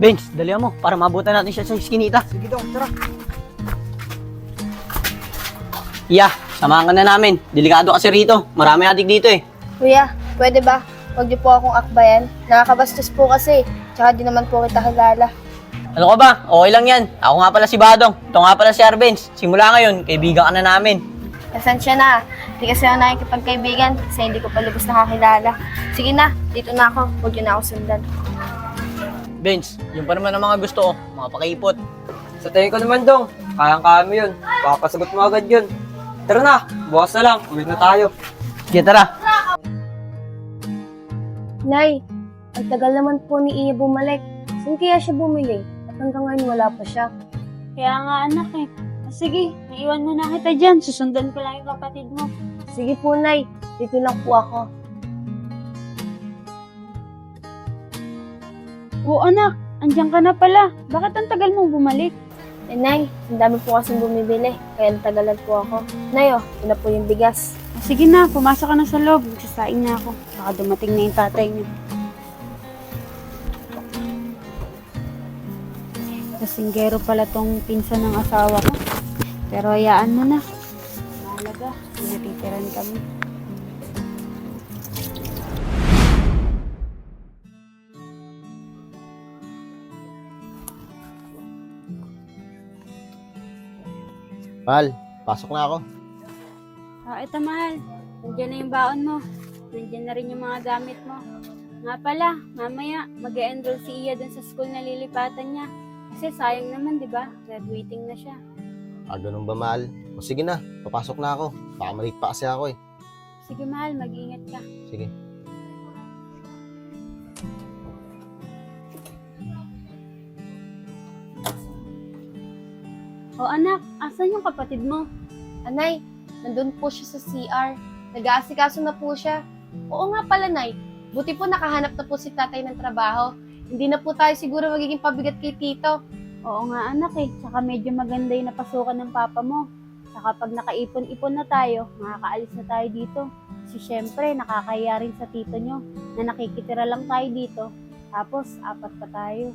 Benz, dalihan mo para mabutan natin siya sa iskinita. Sige dong, tara. Yeah, samahan ka na namin. Delikado kasi rito. Marami adik dito eh. Kuya, pwede ba? Huwag niyo po akong akbayan. Nakakabastos po kasi. Tsaka di naman po kita kilala. Ano ka ba? Okay lang yan. Ako nga pala si Badong. Ito nga pala si Arbenz. Simula ngayon, kaibigan ka na namin. Pasensya na. Hindi kasi ako nakikipagkaibigan kasi hindi ko pa lubos nakakilala. Sige na, dito na ako. Huwag niyo na ako sundan. Benz, yun pa naman ang mga gusto ko. Mga pakipot. Sa tingin ko naman dong, kayang-kaya mo yun. Papasagot mo agad yun. Tara na, bukas na lang, uwi na tayo. Sige, tara. Nay, ang tagal naman po ni Iya bumalik. Saan kaya siya bumili? At hanggang ngayon wala pa siya. Kaya nga anak eh. Sige, naiwan mo na kita dyan. Susundan ko lang yung kapatid mo. Sige po, Nay. Dito lang po ako. Oo anak, andyan ka na pala. Bakit ang tagal mong bumalik? Eh, Nay, ang dami po kasing bumibili. Kaya natagalan po ako. Nay, oh, ito na po yung bigas. Sige na, pumasok ka na sa loob. Magsasaing na ako. Baka dumating na yung tatay niya. Kasinggero pala tong pinsan ng asawa ko. Pero hayaan mo na. Mahalaga, pinatitiran kami. Mahal, pasok na ako. Ito mahal. Nandiyan na yung baon mo. Nandiyan na rin yung mga gamit mo. Nga pala, mamaya mag-e-enroll si Iya dun sa school na lilipatan niya. Kasi sayang naman, di ba? Graduating na siya. Ganun ba, mahal? O sige na, papasok na ako. Baka malate pa kasi ako eh. Sige mahal, mag-ingat ka. Sige. O anak, asan yung kapatid mo? Anay, nandun po siya sa CR. Nag-aasikaso na po siya. Oo nga pala, Nay. Buti po nakahanap na po si tatay ng trabaho. Hindi na po tayo siguro magiging pabigat kay tito. Oo nga anak eh, tsaka medyo maganda yung napasukan ng papa mo. Tsaka pag nakaipon-ipon na tayo, makakaalis na tayo dito. Kasi syempre, nakakaya rin sa tito nyo na nakikitira lang tayo dito. Tapos, 4 pa tayo.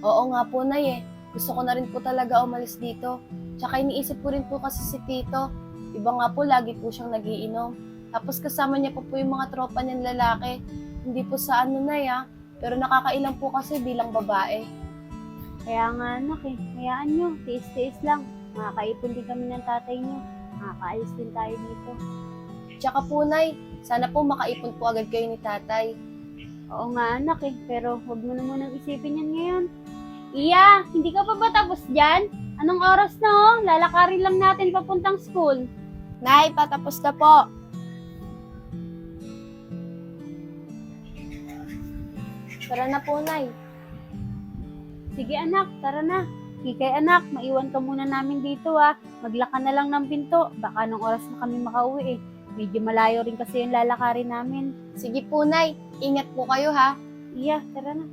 Oo nga po, Nay eh. Gusto ko na rin po talaga umalis dito. Tsaka iniisip ko rin po kasi si tito. Iba nga po, lagi po siyang nagiinom. Tapos kasama niya po yung mga tropa niyang lalaki. Hindi po sa ano, Nay ah. Pero nakakailang po kasi bilang babae. Kaya nga anak eh, hayaan nyo, tiis-tiis lang. Makakaipon din kami ng tatay nyo. Makakaalis din tayo dito. Tsaka po, Nay, sana po makaipon po agad kayo ni tatay. Oo nga anak eh, pero huwag mo na munang isipin yan ngayon. Iya, hindi ka pa ba tapos dyan? Anong oras na oh? Lalakarin lang natin papuntang school. Nay, patapos na po. Tara na po, Nay. Sige anak, tara na. Kikay anak, maiwan ka muna namin dito ah. Maglaka na lang ng pinto. Baka anong oras na kami makauwi eh. Medyo malayo rin kasi yung lalakarin namin. Sige po, Nay. Ingat po kayo, ha? Iya, tara na.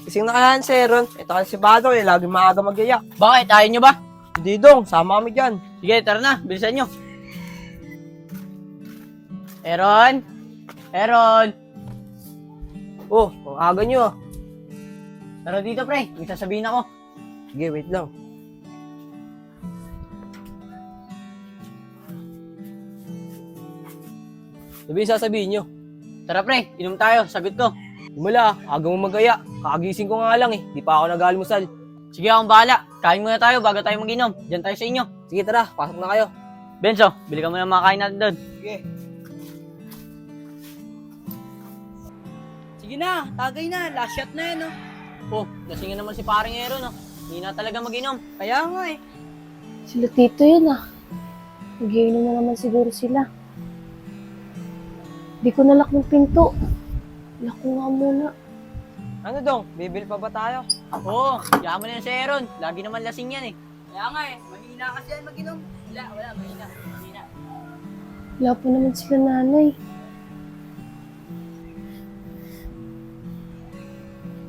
Kasing nakalaan si Aaron. Ito kasi si Badong eh, laging maaga magyaya. Bakit? Ayaw nyo ba? Hindi dong, sama kami dyan. Sige, tara na. Bilisan nyo. Aaron? Aaron? Oh, ang aga nyo ah. Tara dito, pre. May sasabihin ako. Sige, wait lang. Sabi sasabihin nyo. Tara, pre. Inom tayo. Sagot ko. Umala, aga mo magaya. Kakagising ko nga lang eh. Di pa ako nag-almusal. Sige, akong bahala. Kain muna tayo bago tayo mag-inom. Diyan tayo sa inyo. Sige tara, pasok na kayo. Benzo, bili ka muna ng mga kain natin doon. Sige. Sige na, tagay na. Last shot na yan, no? Oh, lasingin naman si paring Aaron, no? Hindi na talaga mag-inom. Kaya nga eh. Sila tito yun, ah. Mag-iinom na naman siguro sila. Di ko nalak ng pinto. Lock ko nga muna. Ano dong, bibil pa ba tayo? Oo, yaman na yan si Aaron. Lagi naman lasing yan eh. Kaya nga eh, mahina kasi yan mag-inom. Wala, mahina. Wala po naman sila nanay.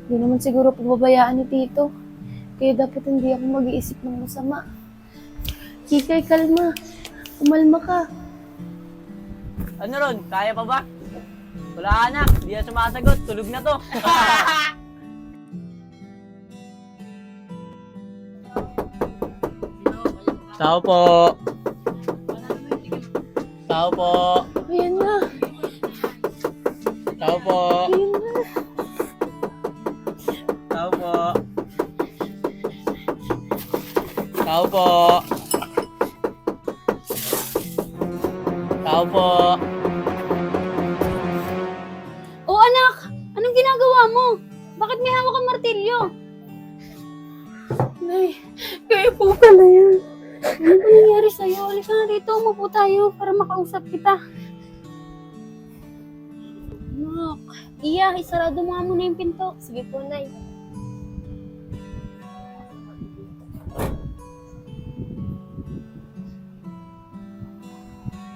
Hindi naman siguro pababayaan ni tito. Kaya dapat hindi ako mag-iisip ng masama. Kikay, kalma. Umalma ka. Ano Ron, kaya pa ba? Wala anak, hindi na sumasagot. Tulog na to. Tao po. Tao po. Ayan na. Tao po. Ayan na. Tao po. Tao po. Tao po. Oh anak, anong ginagawa mo? Bakit may hawak kang martilyo? Nay, kayo po pala yan. Ano ba nangyari sa'yo? Halika nga dito, umupo tayo para makausap kita. Anak, Iya, isarado mo nga muna yung pinto. Sige po, Nay.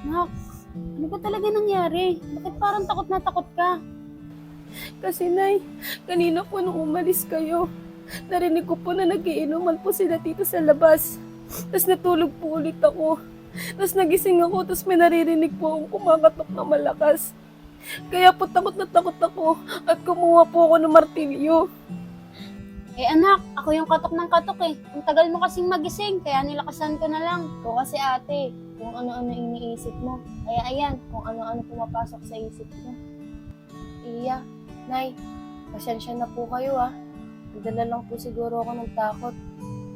Anak, ano ba talaga nangyari? Bakit parang takot na takot ka? Kasi, Nay, kanina po nung umalis kayo, narinig ko po na nagiinuman po sila dito sa labas. Tapos natulog po ulit ako. Tapos nagising ako, tapos may naririnig po akong kumakatok na malakas. Kaya po takot na takot ako at kumuha po ako ng martilyo. Eh anak, ako yung katok ng katok eh. Ang tagal mo kasing magising, kaya nilakasan ko na lang. Ikaw kasi ate, kung ano-ano iniisip mo. Kaya ayan, kung ano-ano pumapasok sa isip mo. Iya, Nay, pasensya na po kayo ah. Nadala lang po siguro ako ng takot.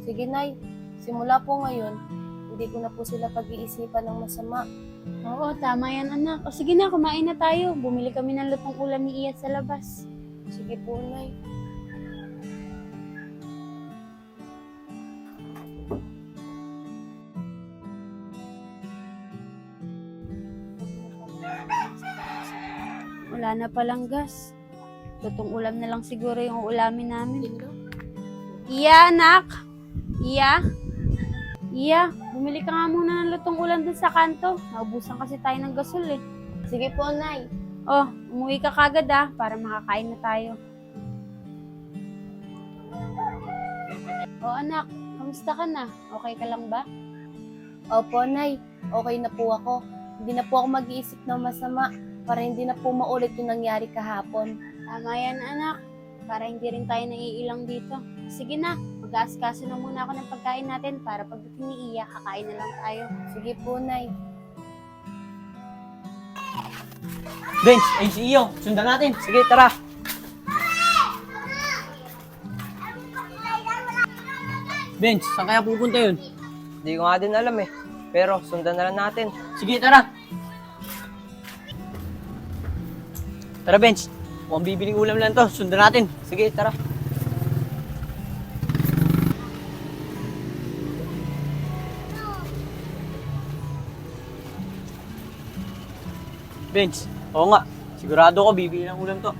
Sige Nay, simula po ngayon, hindi ko na po sila pag-iisipan ng masama. Oo, tama yan anak. O sige na, kumain na tayo. Bumili kami ng lutong ulam ni Iya sa labas. Sige po, Nay. Wala na palang gas. Lutong ulam na lang siguro yung ulamin namin. Iya, anak! Iya? Iya, bumili ka nga muna ng lutong ulam dun sa kanto. Naubusan kasi tayo ng gasol eh. Sige po, Nay. Oh, umuwi ka kagad ah, para makakain na tayo. Oh anak, kamusta ka na? Okay ka lang ba? Opo, Nay. Okay na po ako. Hindi na po ako mag-iisip ng masama para hindi na po maulit yung nangyari kahapon. Tama yan anak, para hindi rin tayo naiilang dito. Sige na, mag-aaskaso na muna ako ng pagkain natin para pagdating ni Iya, kakain na lang tayo. Sige po, Nay. Benz, ayun si Iyo. Sundan natin. Sige, tara. Benz, saan kaya pupunta yun? Hindi ko nga din alam eh. Pero sundan na lang natin. Sige, tara. Tara, Benz. Mukhang bibiling ulam lang to. Sundan natin. Sige, tara. Benz, oo nga. Sigurado ko bibili ng ulam to.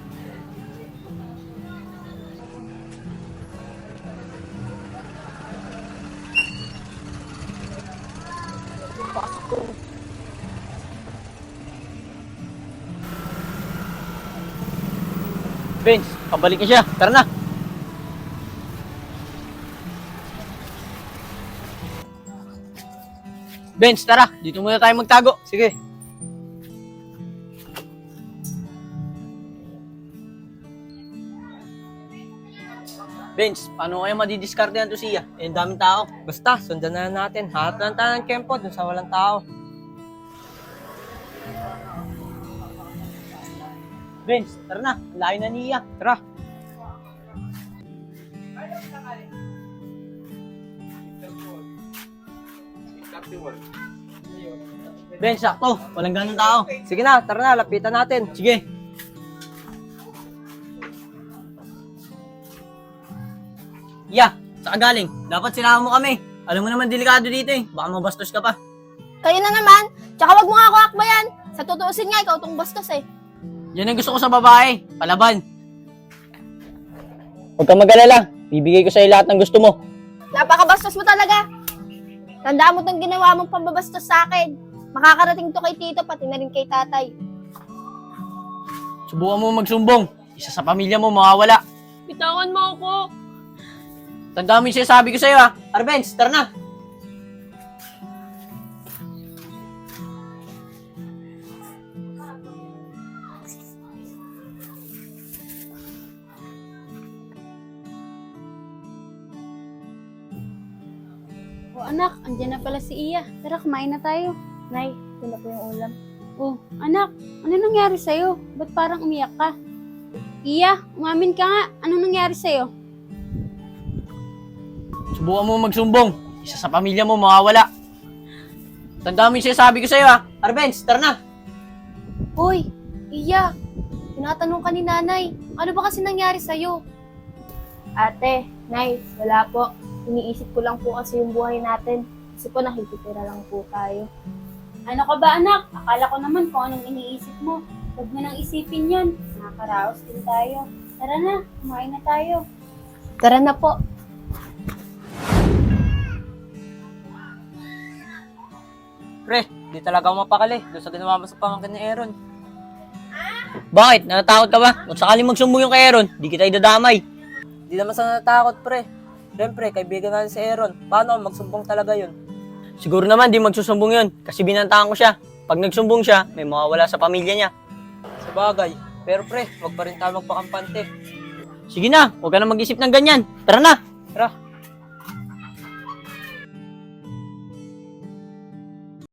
Benz, pabalik na siya. Tara na. Benz, tara. Dito muna tayo magtago. Sige. Benz, paano kaya madidiskarte yan to siya? Eh, ang daming tao. Basta, sundan na lang natin. Hanap lang tayo ng kempo dun sa walang tao. Benz, tara na. Ang layo na niya. Tara. Benz, sakto. Walang ganun tao. Sige na, tara na. Lapitan natin. Sige. Yeah, saan galing? Dapat sinama mo kami. Alam mo naman delikado dito eh. Baka mabastos ka pa. Kayo na naman. Tsaka wag mo nga ako akbayan. Sa tutuusin nga, ikaw tong bastos eh. Yan ang gusto ko sa babae. Palaban. Huwag kang mag-alala. Bibigay ko sa'yo lahat ng gusto mo. Napakabastos mo talaga. Tandaan mo tong ginawa mong pambabastos sa akin. Makakarating to kay tito, pati na rin kay tatay. Subukan mo magsumbong. Isa sa pamilya mo mawawala. Bitawan mo ako. Tandaan mo yung sinasabi ko sa'yo ha. Arbenz, tara na. O anak, andyan na pala si Iya. Tara, kumain na tayo. Nay, ito na po yung ulam. Oh, anak, ano nangyari sa'yo? Ba't parang umiyak ka? Iya, umamin ka nga. Ano nangyari sa'yo? Subukan mo magsumbong. Isa sa pamilya mo mawawala. Tandaan mo yung sinasabi ko sa'yo ha. Arbenz, tara na. Hoy, Iya, tinatanong ka ni nanay. Ano ba kasi nangyari sa'yo? Ate, Nay, wala po. Iniisip ko lang po kasi yung buhay natin. Kasi po nakikitira lang po tayo. Ano ka ba anak? Akala ko naman kung anong iniisip mo. Huwag mo nang isipin yun. Nakakaraos din tayo. Tara na, kumain na tayo. Tara na po. Pre, di talaga ako mapakali. Doon sa ginawa mo sa pamangkin ni Aaron. Bakit? Natatakot ka ba? Kung sakaling magsumbong yung kay Aaron, di kita idadamay. Di naman sa natakot, pre. Siyempre, kaibigan natin si Aaron. Paano kung magsumbong talaga yun? Siguro naman di magsusumbong yun kasi binantaan ko siya. Pag nagsumbong siya, may mawawala sa pamilya niya. Sa bagay. Pero pre, wag pa rin tayo magpakampante. Sige na, huwag ka na mag-isip ng ganyan. Tara na! Tara.